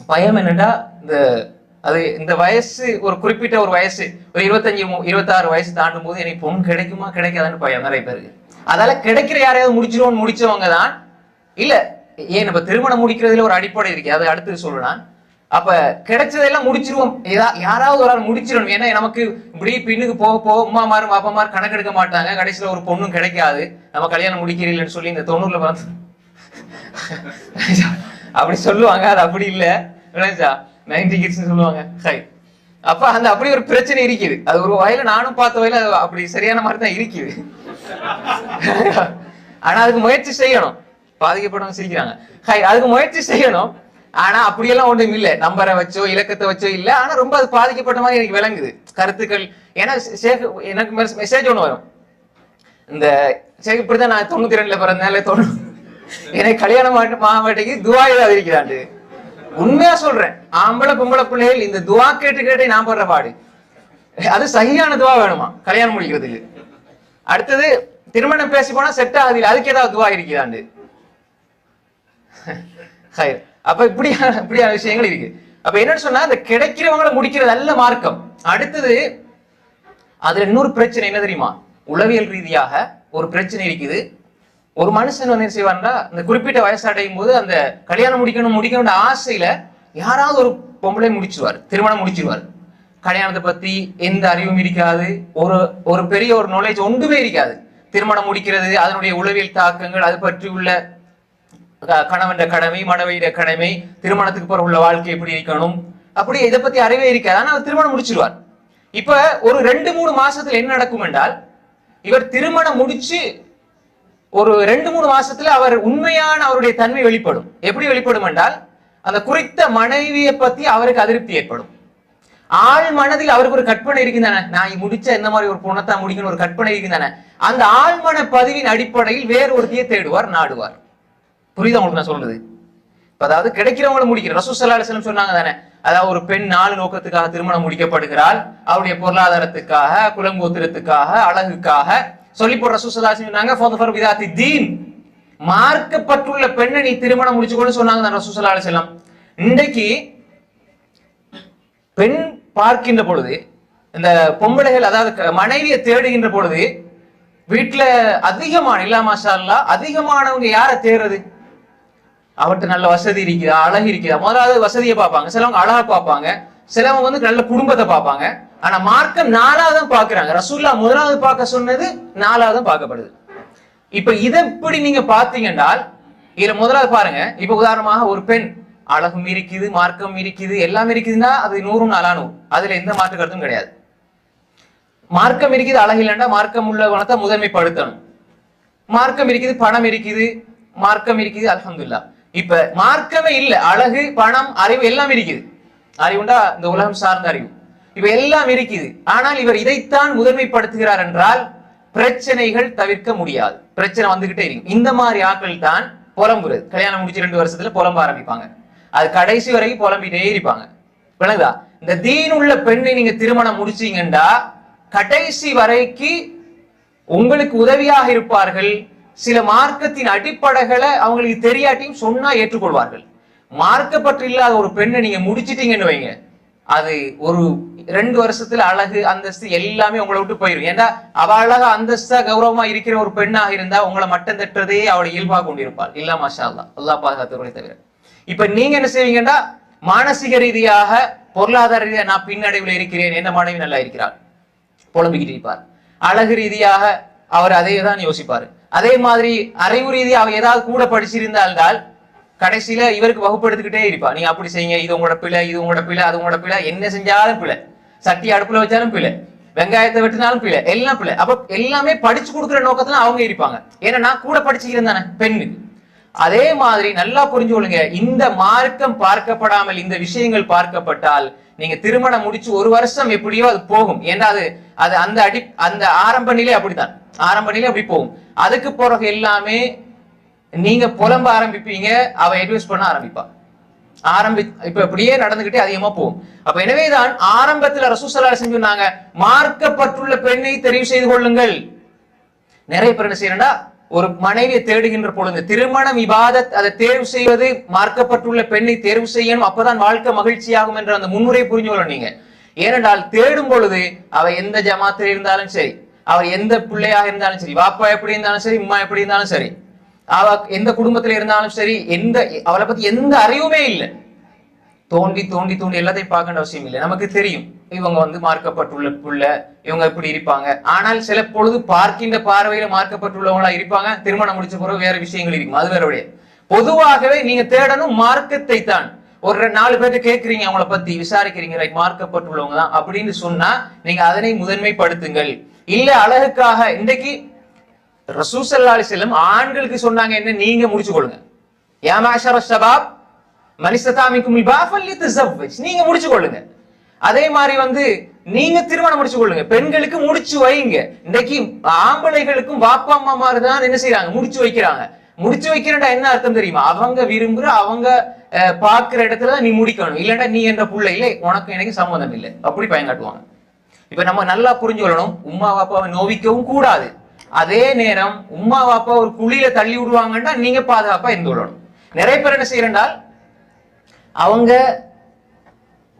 பயம் என்னன்னா இந்த வயசு ஒரு குறிப்பிட்ட ஒரு வயசு ஒரு 25-26 வயசு தாண்டும் போது எனக்கு பொண்ணு கிடைக்குமா கிடைக்காதான்னு பயம் நிறைய பேருக்கு. அதால கிடைக்கிற யாரையாவது முடிச்சிருவங்க தான் இல்ல. ஏன் நம்ம திருமணம் முடிக்கிறதுல ஒரு அடிப்படை இருக்கு, அது அடுத்து சொல்லலாம். அப்ப கிடைச்சதெல்லாம் முடிச்சிருவோம், யாராவது ஒரு ஆள் முடிச்சிடணும். ஏன்னா நமக்கு இப்படி பின்னுக்கு போக போக அம்மாமாரும் பாப்பாமாரும் கணக்கெடுக்க மாட்டாங்க, கடைசியில ஒரு பொண்ணும் கிடைக்காது. நம்ம கல்யாணம் முடிக்கிறீங்கன்னு சொல்லி இந்த 90ல வந்து அப்படி சொல்லுவாங்க. அது அப்படி இல்ல, 90 கிட்ஸ் சொல்லுவாங்க. அப்ப அப்படி ஒரு பிரச்சனை இருக்குது. அது ஒரு வயல நானும் பார்த்த வயல அப்படி சரியான மாதிரி தான் இருக்குது. ஆனா அதுக்கு முயற்சி செய்யணும். பாதிக்கப்படணும் சிரிக்கிறாங்க. அதுக்கு முயற்சி செய்யணும். ஆனா அப்படியெல்லாம் ஒன்றும் இல்லை, நம்பரை வச்சோ இலக்கத்தை வச்சோ இல்ல. ஆனா ரொம்ப அது பாதிக்கப்பட்ட மாதிரி எனக்கு விளங்குது கருத்துக்கள். ஏன்னா எனக்கு மெசேஜ் ஒண்ணு வரும், இந்த இப்படிதான் நான் 92ல பிறந்தனால எனக்கு கல்யாணம் மாவட்டக்கு துவா ஏதாவது இருக்கிறாண்டு. உண்மையா சொல்றேன், ஆம்பளை பொம்பளை பிள்ளைகள் இந்த துவா கேட்டு நான் படுற பாடு. அது சரியான துவா வேணுமா கல்யாணம் முடிக்கிறதுக்கு. அடுத்தது திருமணம் பேசி போனா செட் ஆகுது, அதுக்கு ஏதாவது துவா இருக்கிறாண்டு. அப்ப இப்படியான விஷயங்கள் இருக்கு. அப்ப என்னன்னு சொன்னா இந்த கிடைக்கிறவங்களை முடிக்கிறது நல்ல மார்க்கம். அடுத்தது அதுல இன்னொரு பிரச்சனை என்ன தெரியுமா, உளவியல் ரீதியாக ஒரு பிரச்சனை இருக்குது. ஒரு மனுஷன் என்ன செய்வார்னா, இந்த குறிப்பிட்ட வயசு அடையும் போது அந்த கல்யாணம் முடிக்கணும்னு ஆசையில யாராவது ஒரு பொம்பளை முடிச்சிருவார், திருமணம் முடிச்சிருவார். கல்யாணத்தை பத்தி எந்த அறிவும் இருக்காது, ஒரு பெரிய ஒரு நாலேஜ் ஒன்றுமே இருக்காது. திருமணம் முடிக்கிறது, அதனுடைய உளவியல் தாக்கங்கள், அது பற்றி உள்ள கணவன் கடமை, மனைவியிட கடமை, திருமணத்துக்கு பிறகு உள்ள வாழ்க்கை எப்படி இருக்கணும், அப்படி இதை பத்தி அறிவே இருக்காது. ஆனா அவர் திருமணம் முடிச்சிருவார். இப்ப ஒரு 2-3 மாசத்துல என்ன நடக்கும் என்றால், இவர் திருமணம் முடிச்சு ஒரு 2-3 மாசத்துல அவர் உண்மையான அவருடைய தன்மை வெளிப்படும். எப்படி வெளிப்படும் என்றால், அந்த குறித்த மனைவியை பத்தி அவருக்கு அதிருப்தி ஏற்படும். ஆள் மனதில் அவருக்கு ஒரு கற்பனை இருக்குதானே, நான் முடிச்ச என்ன மாதிரி ஒரு பொண்ணத்தான் முடிக்கணும் ஒரு கற்பனை இருக்குதானே, அந்த ஆழ்மன பதிவின் அடிப்படையில் வேறு ஒருத்தையே தேடுவார், நாடுவார். புரியுதா உங்களுக்கு நான் சொல்றது? அதாவது கிடைக்கிறவங்களை முடிக்கிற ரசூல் ஸல்லல்லாஹு அலைஹி வஸல்லம் சொன்னாங்க தானே, அதாவது ஒரு பெண் 4 நோக்கத்துக்காக திருமணம் முடிக்கப்படுகிறாள், அவருடைய பொருளாதாரத்துக்காக, குலங்கோத்திரத்துக்காக, அழகுக்காக சொல்லி போற ரசூல் ஸல்லல்லாஹு அலைஹி வஸல்லம் சொன்னாங்க, ஃபதஃபர் பிதாத்தி தீன், மார்க்கப்பட்டுள்ள பெண்ணை நீ திருமணம் முடிச்சுக்கொண்டு சொன்னாங்க தான் ரசூல் ஸல்லல்லாஹு அலைஹி வஸல்லம். இன்றைக்கு பெண் பார்க்கின்ற பொழுது, இந்த பொம்பளைகள் அதாவது மனைவியை தேடுகின்ற பொழுது வீட்டுல அதிகமான இல்ல மாஷா அல்லாஹ் அதிகமானவங்க யாரை தேடுறது, அவர்கிட்ட நல்ல வசதி இருக்குதா, அழகு இருக்குதா, முதலாவது வசதியை பார்ப்பாங்க. சிலவங்க அழகா பார்ப்பாங்க, சிலவங்க நல்ல குடும்பத்தை பார்ப்பாங்க. ஆனா மார்க்கம் 4ஆவது பாக்குறாங்க. ரசூலுல்லாஹ் முதலாவது பார்க்க சொன்னது 4ஆவது பார்க்கப்படுது. இப்ப இதை எப்படி நீங்க பாத்தீங்கன்னா, இதுல முதலாவது பாருங்க. இப்ப உதாரணமாக ஒரு பெண் அழகும் இருக்குது, மார்க்கம் இருக்குது, எல்லாம் இருக்குதுன்னா அது 100 400, அதுல எந்த மாற்று கருத்தும் கிடையாது. மார்க்கம் இருக்குது, அழகு இல்லைன்னா மார்க்கம் உள்ளவனத்தை முதன்மைப்படுத்தணும். மார்க்கம் இருக்குது, பணம் இருக்குது, மார்க்கம் இருக்குது, அல்ஹம்துலில்லாஹ். இப்ப மார்க்கமே இல்ல, அழகு, பணம், அறிவு எல்லாம் இருக்குது. அறிவுண்டா இந்த உலகம் சார்ந்த அறிவு, இப்ப எல்லாம் இருக்குது. ஆனால் இவர் இதைத்தான் முதன்மைப்படுத்துகிறார் என்றால் பிரச்சனைகள் தவிர்க்க முடியாது. பிரச்சனை வந்துகிட்டே இருக்கு. இந்த மாதிரி ஆட்கள் தான் புலம்புறது. கல்யாணம் முடிச்சு 2 வருஷத்துல புலம்ப ஆரம்பிப்பாங்க, அது கடைசி வரைக்கும் புலம்பிட்டே இருப்பாங்க. விளங்குதா? இந்த தீன் உள்ள பெண்ணை நீங்க திருமணம் முடிச்சீங்கன்னா கடைசி வரைக்கு உங்களுக்கு உதவியாக இருப்பார்கள். சில மார்க்கத்தின் அடிப்படைகளை அவங்களுக்கு தெரியாட்டியும் சொன்னா ஏற்றுக்கொள்வார்கள். மார்க்கப்பற்று இல்லாத ஒரு பெண்ணை நீங்க முடிச்சிட்டீங்கன்னு வைங்க, அது ஒரு 2 வருஷத்துல அழகு, அந்தஸ்து எல்லாமே உங்களை விட்டு போயிடும். ஏன்னா அவ அழகா அந்தஸ்தா கௌரவமா இருக்கிற ஒரு பெண்ணாக இருந்தா உங்களை மட்டம் தட்டுறதே அவளை இயல்பாக கொண்டிருப்பாள். இல்ல மாஷா அல்லாஹ், அல்லாஹ் பாதுகாத்தவர்களை தவிர. இப்ப நீங்க என்ன செய்வீங்கன்னா, மானசீக ரீதியாக, பொருளாதார ரீதியாக நான் பின்னடைவில் இருக்கிறேன், என்ன மனைவி நல்லா இருக்கிறாள் புலம்பிக்கிட்டு இருப்பார். அழகு ரீதியாக அவர் அதே தான் யோசிப்பாரு. அதே மாதிரி அறிவு ரீதியாக ஏதாவது கூட படிச்சிருந்தால் கடைசியில இவருக்கு வகுப்படுத்திக்கிட்டே இருப்பா. நீங்க அப்படி செய்யுங்க, இது உங்களோட பிள்ளை, இது உங்களோட பிள்ளை, அது உங்களோட பிள்ளை, என்ன செஞ்சாலும் பிள்ளை, சட்டி அடுப்புல வச்சாலும் பிள்ளை, வெங்காயத்தை வெட்டினாலும் பிள்ளை, எல்லாம் பிள்ளை. அப்ப எல்லாமே படிச்சு கொடுக்குற நோக்கத்துல அவங்க இருப்பாங்க. ஏன்னா நான் கூட படிச்சுக்கிறேன் தானே பெண்ணுக்கு. அதே மாதிரி நல்லா புரிஞ்சு கொள்ளுங்க, இந்த மார்க்கம் பார்க்கப்படாமல் இந்த விஷயங்கள் பார்க்கப்பட்டால் நீங்க திருமணம் முடிச்சு 1 வருஷம் எப்படியோ அது போகும். ஏன்னா அது அந்த ஆரம்ப நிலை அப்படித்தான், ஆரம்ப நிலை அப்படி போகும். அதுக்கு பிறகு எல்லாமே நீங்க புலம்ப ஆரம்பிப்பீங்க, அவ அட்வைஸ் பண்ண ஆரம்பிப்பா. இப்ப அப்படியே நடந்துகிட்டே அதிகமா போகும். அப்ப எனவேதான் ஆரம்பத்துல ரசூல் ஸல்லல்லாஹு அலைஹி வஸல்லம் சொன்னாங்க, மார்க்கப்பட்டுள்ள பெண்ணை தெரிவு செய்து கொள்ளுங்கள். நிறைய பேர் என்ன செய்யறா, ஒரு மனைவியை தேடுகின்ற பொழுது திருமணம் இபாதத், அதை தேர்வு செய்வது மார்க்கப்பட்டுள்ள பெண்ணை தேர்வு செய்யணும், அப்பதான் வாழ்க்கை மகிழ்ச்சியாகும் என்ற அந்த முன்னுரை புரிஞ்சு கொள்ள நீங்க. ஏனென்றால் தேடும் பொழுது அவ எந்த ஜமாத்தில் இருந்தாலும் சரி, அவர் எந்த பிள்ளையாக இருந்தாலும் சரி, வாப்பா எப்படி இருந்தாலும் சரி, உம்மா எப்படி இருந்தாலும் சரி, அவ எந்த குடும்பத்துல இருந்தாலும் சரி, அவளை பத்தி எந்த அறிவுமே இல்லை, தோண்டி தோண்டி தோண்டி எல்லாத்தையும் பார்க்க அவசியம் இல்லை. நமக்கு தெரியும் இவங்க மார்க்கப்பட்டுள்ள புள்ள, இவங்க இப்படி இருப்பாங்க. ஆனால் சில பொழுது பார்க்கின்ற பார்வையில மார்க்கப்பட்டுள்ளவங்களா இருப்பாங்க, திருமணம் முடிச்ச பிறகு வேற விஷயங்கள் இருக்கும், அது வேற. பொதுவாகவே நீங்க தேடணும் மார்க்கத்தை தான். ஒரு 4 பேர்ட்ட கேட்கறீங்க, அவங்கள பத்தி விசாரிக்கிறீங்க, மார்க்கப்பட்டுள்ளவங்க தான் அப்படின்னு சொன்னா நீங்க அதனை முதன்மைப்படுத்துங்கள். இல்ல அழகுக்காக இன்றைக்கு ரசூல் ஸல்லல்லாஹு அலைஹி வஸல்லம் ஆண்களுக்கு சொன்னாங்க என்ன, நீங்க முடிச்சு கொள்ளுங்க, யா மாஷர ஷபாப் மன் இஸ்ததா மின்கும் அல் பாஅ ஃபல்யதஸவ்வஜ், நீங்க முடிச்சு கொள்ளுங்க. அதே மாதிரி நீங்க திருமணம் முடிச்சு கொள்ளுங்க, பெண்களுக்கு முடிச்சு வைங்க. இன்றைக்கு ஆம்பளைகளுக்கும் வாப்பா அம்மா மாதிரி தான் என்ன செய்யறாங்க, முடிச்சு வைக்கிறாங்க. முடிச்சு வைக்கிறா என்ன அர்த்தம் தெரியுமா, அவங்க விரும்புற அவங்க பாக்குற இடத்துல நீ முடிக்கணும், இல்லைன்னா நீ என்ற புள்ள இல்லை, உனக்கு எனக்கு சம்மந்தம் இல்லை, அப்படி பயங்காட்டுவாங்க. இப்ப நம்ம நல்லா புரிஞ்சு கொள்ளணும், உம்மா வாப்பாவை நோவிக்கவும் கூடாது. அதே நேரம் உம்மா வாப்பா ஒரு குழியில தள்ளி விடுவாங்கன்னா நீங்க பாதுகாப்பா இருந்து கொள்ளணும். நிறைய பேர் என்ன செய்யறால், அவங்க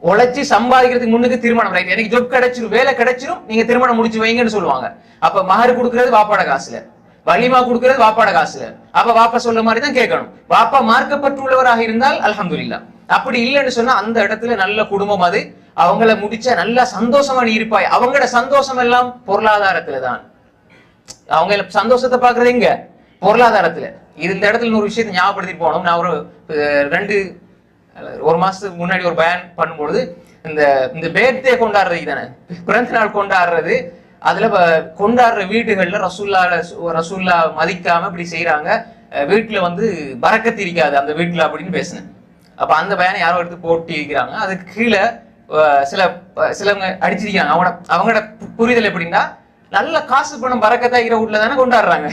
உழைச்சி சம்பாதிக்கிறதுக்கு முன்னுக்கு திருமணம், ரைட், எனக்கு ஜொப் கிடைச்சிரும், வேலை கிடைச்சிரும், நீங்க திருமணம் முடிச்சு வைங்கன்னு சொல்லுவாங்க. அப்ப மகர் கொடுக்கறது வாப்பாட காசுல, வலிமா கொடுக்கறது வாப்பாட காசுல. அப்ப வாப்பா சொல்ல மாதிரி தான் கேட்கணும். வாப்பா மார்க்கப்பட்டுள்ளவராக இருந்தால் அல்ஹம்துலில்லாஹ். அப்படி இல்லைன்னு சொன்னா அந்த இடத்துல நல்ல குடும்பம், அது அவங்கள முடிச்ச நல்லா சந்தோஷமா நீ இருப்பாய். அவங்களோட சந்தோஷம் எல்லாம் பொருளாதாரத்துல தான். அவங்க சந்தோஷத்தை பாக்குறது எங்க, பொருளாதாரத்துல. இந்த இடத்துல ஒரு விஷயத்தை ஞாபகப்படுத்திட்டு போனோம். நான் ஒரு மாசத்துக்கு முன்னாடி ஒரு பயன் பண்ணும்பொழுது, இந்த பேர்தே கொண்டாடுறது தானே, பிறந்த நாள் கொண்டாடுறது, அதுல கொண்டாடுற வீடுகள்ல ரசூல்லா மதிக்காம இப்படி செய்யறாங்க, வீட்டுல பரக்கத்து இருக்காது அந்த வீட்டுல அப்படின்னு பேசினேன். அப்ப அந்த பயனை யாரோ எடுத்து போட்டி இருக்கிறாங்க, அதுக்கு கீழே சிலவங்க அடிச்சிருக்காங்க. அவங்களோட புரிதல் எப்படின்னா, நல்ல காசு பணம் பரக்கத்தா இருக்கிற வீட்டுல தானே கொண்டாடுறாங்க.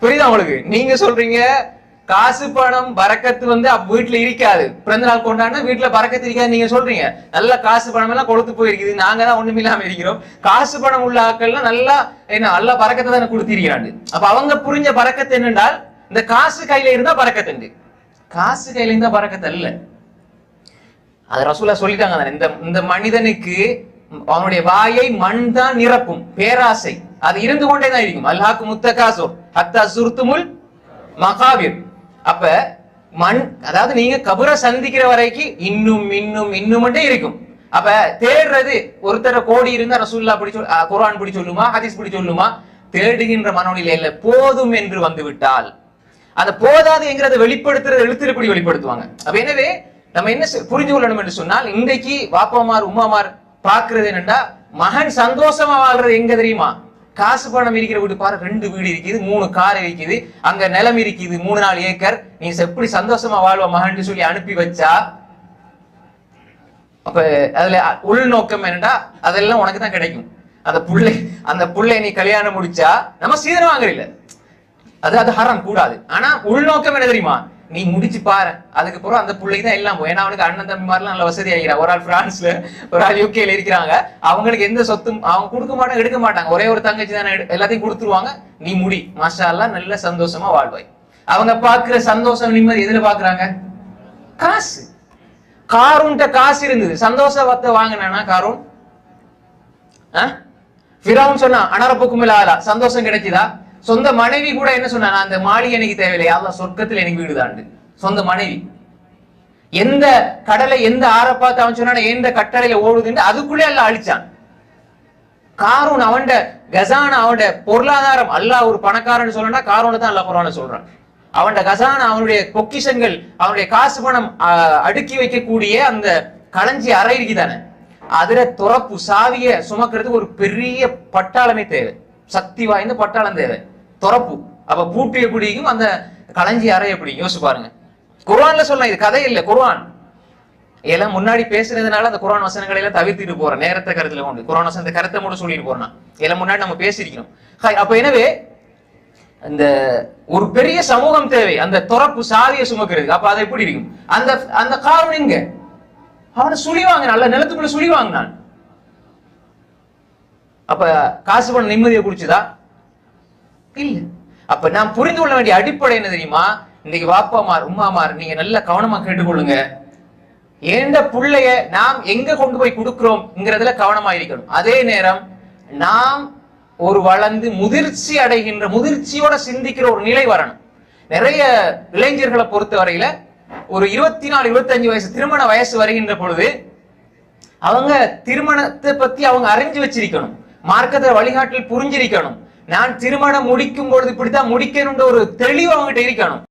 புரியுதா உங்களுக்கு? நீங்க சொல்றீங்க காசு பணம் பரக்கத்து வீட்டுல இருக்காது, பிறந்த நாள் கொண்டாடினா வீட்டுல பரக்கத்து இருக்காது. நீங்க சொல்றீங்க நல்ல காசு பணம் எல்லாம் கொழுத்து போயிருக்குது, நாங்க தான் ஒண்ணுமில்லாம இருக்கிறோம், காசு பணம் உள்ள ஆட்கள்லாம் நல்ல பரக்கத்தை தானே கொடுத்திருக்கிறாங்க. அப்ப அவங்க புரிஞ்ச பரக்கத்து என்னென்றால், இந்த காசு கையில இருந்தா பரக்கத்து, காசு கையில இருந்தா பரக்கத்து அல்ல. அது ரசூலா சொல்லிட்டாங்க, இந்த மனிதனுக்கு அவனுடைய வாயை மண் தான் நிரப்பும், பேராசை அது இருந்து கொண்டே தான் இருக்கும். அல்ஹாக்கு முத்தகாசோ ஹத்தா சுர்துமுல் மகாபிர். அப்ப மண், அதாவது நீங்க கபரை சந்திக்கிற வரைக்கும் இன்னும் இன்னும் இன்னும் இருக்கும். அப்ப தேடுறது, ஒருத்தர கோடி இருந்தா ரசூல்லா குர்ஆன் பிடி சொல்லுமா, ஹதீஸ் பிடி சொல்லுமா, தேடுகின்ற மனோநிலை இல்ல, போதும் என்று வந்து விட்டால் அந்த போதாது என்கிறத வெளிப்படுத்துறது எழுத்துப்படி வெளிப்படுத்துவாங்க. அப்ப எனவே நம்ம என்ன புரிஞ்சு கொள்ளணும் என்று சொன்னால், இன்றைக்கு வாப்பாமார் உம்மாமார் பாக்குறது என்னன்னா, மகன் சந்தோஷமா வாழ்றது எங்க தெரியுமா, காசு பணம் இருக்கிற வீடு பாரு, 2 வீடு இருக்குது, 3 கார் இருக்குது, அங்க நிலம் இருக்குது 3-4 ஏக்கர், நீ எப்படி சந்தோஷமா வாழ்வ மகன் சொல்லி அனுப்பி வச்சா, அப்ப அதுல உள்நோக்கம் என்னடா, அதெல்லாம் உனக்கு தான் கிடைக்கும். அந்த புள்ளை நீ கல்யாணம் முடிச்சா நம்ம சீதனம் வாங்குறீல, அது ஹராம், கூடாது. ஆனா உள்நோக்கம் என்ன தெரியுமா, நீ முடிச்சு பாரு, அதுக்கு பிறகு அந்த பிள்ளைக்கு தான் எல்லாம் போய். ஏன்னா அவனுக்கு அண்ணன் தம்பி மாதிரிலாம் நல்ல வசதி ஆகிறான். ஒரு ஆள் பிரான்ஸ்ல, ஒரு ஆள் யூகேல இருக்கிறாங்க. அவங்களுக்கு எந்த சொத்தும் அவங்க கொடுக்க மாட்டாங்க, எடுக்க மாட்டாங்க. ஒரே ஒரு தங்கச்சி தானே, எல்லாத்தையும் கொடுத்துருவாங்க. நீ முடி, மாஷா அல்லாஹ், நல்ல சந்தோஷமா வாழ்வாய். அவங்க பாக்குற சந்தோஷம் நிம்மதி எதுல பாக்குறாங்க, காசு. காரூன்ட்ட காசு இருந்தது, சந்தோஷத்தை வாங்கினா காரூன். ஃபிரௌன் சொன்னா அனரப்புக்கும் இல்லாத சந்தோஷம் கிடைக்குதா? சொந்த மனைவி கூட என்ன சொன்னா, அந்த மாளிகை எனக்கு தேவையில்லை, அல்லாஹ் சொர்க்கத்துல எனக்கு வீடுதாண்டு. சொந்த மனைவி எந்த கடலை எந்த ஆற பார்த்து அவன் சொன்னா எந்த கட்டளையில ஓடுதுன்னு அதுக்குள்ளே எல்லாம் அழிச்சான். காரூன் அவன் கசானா, அவன் பொருளாதாரம். அல்லாஹ் ஒரு பணக்காரன் சொல்லனா காரூனை தான் அல்லாஹ் குர்ஆன்ல சொல்றான். அவன் கசானா, அவனுடைய பொக்கிஷங்கள், அவனுடைய காசு பணம் அடுக்கி வைக்கக்கூடிய அந்த களஞ்சி அறை இருக்குதானே, அதுல துறப்பு சாவிய சுமக்கிறதுக்கு ஒரு பெரிய பட்டாளமே தேவை, சக்தி வாய்ந்த பட்டாளம் தேவை, துறப்பு. அப்ப பூட்டு எப்படிக்கும் அந்த களஞ்சி அறை எப்படி, யோசிச்சு பாருங்க. குர்ஆன்ல சொல்லலாம், இது கதை இல்ல, குர்ஆன். எல்லாம் முன்னாடி பேசுறதுனால அந்த குர்ஆன் வசனங்களை எல்லாம் தவிர்த்துட்டு போறேன், நேரத்தை கருத்துல கொண்டு. குர்ஆன் வசனத்தை கருத்தை மட்டும் சொல்லிட்டு போறேன், எல்லாம் முன்னாடி நம்ம பேசிருக்கணும். அப்ப எனவே இந்த ஒரு பெரிய சமூகம் தேவை, அந்த துறப்பு சாவியை சுமக்கிறதுக்கு. அப்ப அது எப்படி இருக்கும்? அந்த காரணம் எங்க, அவனை சுழிவாங்க, நல்ல நிலத்துக்குள்ள சுழிவாங்க. நான் அப்ப காசு பண்ண நிம்மதியை குடிச்சுதா? இல்ல. அப்ப நான் புரிந்து கொள்ள வேண்டிய அடிப்படை என்ன தெரியுமா? இன்னைக்கு வாப்பாமார் உம்மாமார் நீங்க நல்ல கவனமா கேட்டுக்கொள்ளுங்க. எந்த புள்ளைய நாம் எங்க கொண்டு போய் கொடுக்கிறோம்ங்கிறதுல கவனமா இருக்கணும். அதே நேரம் நாம் ஒரு வளர்ந்து முதிர்ச்சி அடைகின்ற, முதிர்ச்சியோட சிந்திக்கிற ஒரு நிலை வரணும். நிறைய இளைஞர்களை பொறுத்த வரையில ஒரு 24, 25 வயசு திருமண வயசு வருகின்ற பொழுது அவங்க திருமணத்தை பத்தி அவங்க அறிஞ்சு வச்சிருக்கணும். மார்க்கத்தை வழிகாட்டில் புரிஞ்சிருக்கணும். நான் திருமணம் முடிக்கும் பொழுது இப்படித்தான் முடிக்கணும்ன்ற ஒரு தெளிவு அவங்ககிட்ட இருக்கணும்.